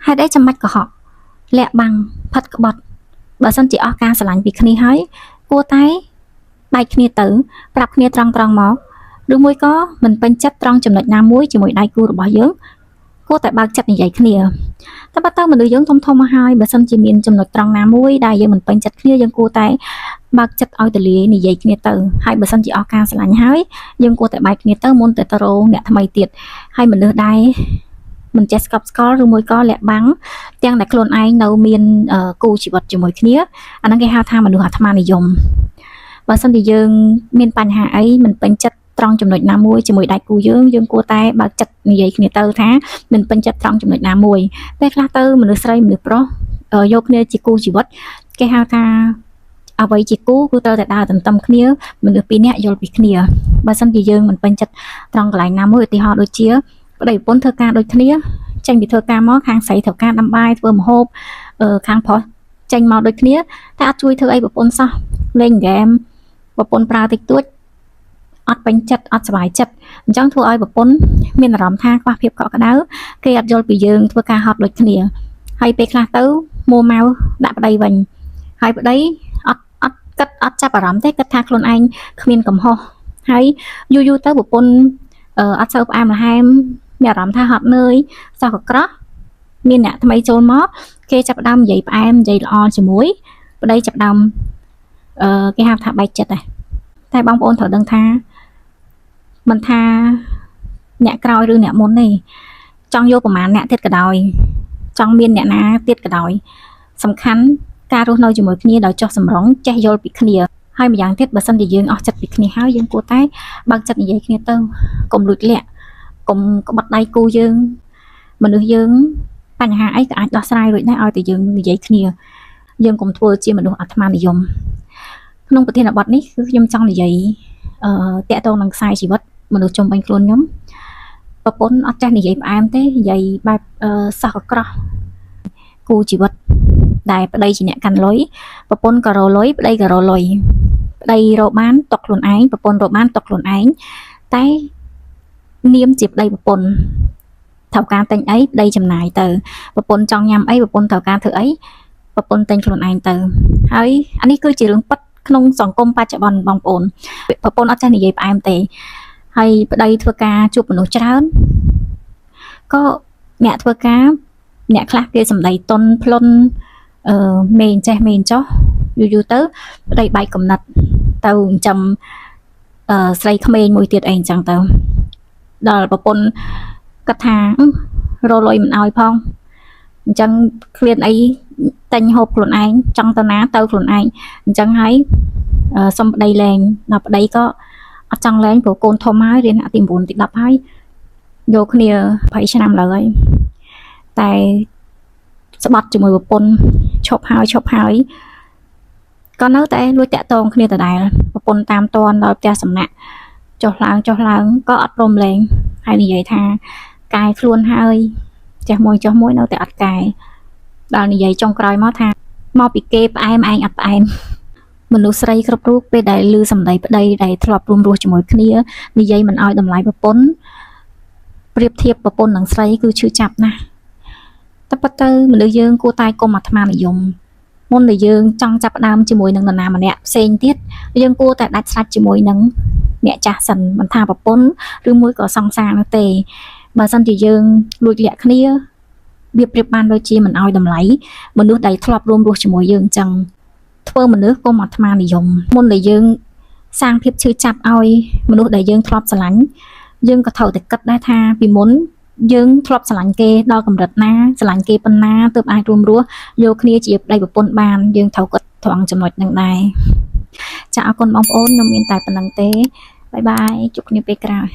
hãy để chăm mạch của họ lẹ bằng phật cái bọt bà sân chỉ ở ca sờ lạnh bị khni hơi cua tay bài khni tử bạc khni trăng máu đôi môi có mình bên chất trăng chấm lạnh nam muối chỉ mỗi đai cua bỏ dưỡng cua tại bạc chất như vậy khni ta bắt đầu mình đưa dưỡng thông hai bà sân chỉ miền chấm lạnh trăng nam muối đai giờ mình bên chất khni dân cua tại bạc chất ao từ lìa như vậy khni tử hai bà sân chỉ ở ca sờ lạnh hơi dân cua tại bài khni tử môn tại taro nè tham ai tiệt hai mình đưa đai mình chết cặp có rồi môi có lẹ bắn tiếng đại clone ai nấu miên cu chỉ vật chỉ môi kia anh đang cái hao tham mà được hạt tham này dùng và xong thì dương miên pan hạ ấy mình bên chất trong chấm nội nam môi chỉ môi đại cu dương cua tay bạc chặt như vậy kia tơ thá mình bên chất trong chấm nội nam môi bé la tơ mình được xây mình được pro vô kia chỉ cu chỉ vật cái hao tha ở vậy chỉ cu tơ tại đào tận tâm kia mình được pin nhẹ vô bị kia và xong thì dương mình bên chất trong lại nam môi thì họ đôi chia đầy bốn thơ ca đôi kia tranh bị thơ ca mó khang sấy thơ ca đâm bài vừa một hộp khang phó tranh màu đôi kia ta chui thơ ấy bộ bốn sao lên game bộ bốn pra tịch tuốt ọt bánh chật ọt bài chật trong thua ấy bộ bốn miền rắm tha qua phiệp cọ cái đáo kia rồi bị dương thơ ca hot đôi kia hay pe là tấu mua màu đạp đầy vành hay bữa đấy ọt cất ọt chắp ở rắm thế cất tha luôn anh miền cầm ho hay du tới bộ bốn ọt sâu am là hai mẹ làm tha học nơi sao có cỏ miền nè thay trôn mót kê chập đâm dậy em dậy on chỉ muối ở đây chập đâm cái hạt thả bạch chật này thay bong ôn thở đằng tha mình tha nè còi rư nè món này trong vô của má nè tiết cả đòi trong miền nè ná tiết cả đòi sầm khánh ca rô nơi chỉ mới kia đòi cho sầm rống che vô bị kia hai mà dạng tiết bà sân thì dương ở chặt bị kia háo dương cô tay bằng chặt như vậy kia tơ cùng lụt lẹ cùng có bật tay cô dương mình được dươngបញ្ហាអីក៏អាចដោះស្រាយរួចដែរឲ្យតែយើងនិយាយគ្នាយើងកុំធ្វើជាមនុស្សអាត្មានិយមក្នុងប្រធានបទនេះគឺខ្ញុំចង់និយាយតាក់ទងនឹងខ្សែជីវិតមនុស្សជុំវិញខ្លួនខ្ញុំប្រពន្ធអត់ចេះនិយាយផ្អែមទេនិយាយបែបសោះកក្រោះគូជីវិតដែលប្តីជាអ្នកកាន់លុយប្រពន្ធក៏រលុយប្តីក៏រលុយប្តីរកបានຕົកខ្លួនឯងប្រពន្ធរកបានຕົកខ្លួនឯងតែនាមជាប្តីប្រពន្ធត្រូវការតែងអីប្តីចំណាយទៅប្រពន្ធចង់ញ៉ាំអីប្រពន្ធត្រូវការធ្វើអីប្រពន្ធតែងខ្លួនឯងទៅហើយអានេះគឺជារឿងពិតក្នុងសង្គមបច្ចុប្បន្នបងប្អូនប្រពន្ធអត់ចេះនិយាយផ្អែមទេហើយប្តីធ្វើការជួបមនុស្សច្រើនក៏អ្នកធ្វើការអ្នកខ្លះគេសម្ដីតុនផ្លុនមេចេះមេចោះយូរទៅប្តីបែកកំណត់ទៅចិញ្ចឹមស្រីក្មេងមួយទៀតអីអញ្ចឹងទៅដល់ប្រពន្ធគាត់ថារលុយមិនអោយផងអញ្ចឹងឃ្លានអីតែញហូបខ្លួនឯងចង់ទៅណាទៅខ្លួនឯងអញ្ចឹងហើយសុំប្តីលែងដល់ប្តីក៏អត់ចង់លែងព្រោះកូនធំហើយរៀនទី9ទី10ហើយយកគ្នា20ឆ្នាំឡើយតែស្បត់ជាមួយប្រពន្ធឈប់ហើយក៏នៅតែលួចតាក់ទងគ្នាដដែលប្រពន្ធតាមតនដល់ផ្ទះសំណាក់ចុះឡើងក៏អត់ព្រមលែងហើយនិយាយថាកែខ្លួនហើយចេះមួយនៅតែអត់កែដល់និយាយចុងក្រោយមកថាមកពីគេផ្អែមឯងអត់ផ្អែមមនុស្សស្រីគ្រប់រូបពេលដែលឮសម្ដីប្តីដែលធ្លាប់រួមរស់ជាមួយគ្នានិយាយមិនឲ្យតម្លៃប្រពន្ធប្រៀបធៀបប្រពន្ធនឹងស្រីគឺឈឺចាប់ណាស់តែប៉ុន្តែមនុស្សយើងគួរតែកុំអាត្មានិយមមុនដែលយើងចង់ចាប់ផ្ដើមជាមួយនឹងនរណាម្នាក់ផ្សេងទៀតយើងគួរតែដាច់ស្រាច់ជាមួយនឹងអ្នកចាស់សិនមិនថាប្រពន្ធឬមួយក៏សង្សារនោះទេបើសិនជាយើងលួចលាក់គ្នាវាប្រៀបបានដូចជាមិនឲ្យតម្លៃមនុស្សដែលធ្លាប់រួមរស់ជាមួយយើងអញ្ចឹងធ្វើមនុស្សកុំអាត្មានិយមមុនដែលយើងសាងភាពឈឺចាប់ឲ្យមនុស្សដែលយើងធ្លាប់ស្រឡាញ់យើងក៏ត្រូវតែគិតដែរថាពីមុនយើងធ្លាប់ស្រឡាញ់គេដល់កម្រិតណាស្រឡាញ់គេប៉ុណ្ណាទើបអាចរួមរស់យកគ្នាជាប្តីប្រពន្ធបានយើងត្រូវគិតត្រង់ចំណុចហ្នឹងដែរចាអរគុណបងប្អូនខ្ញុំមានតែប៉ុណ្្នឹងទេបាយបាយជួបគ្នាពេលក្រោយ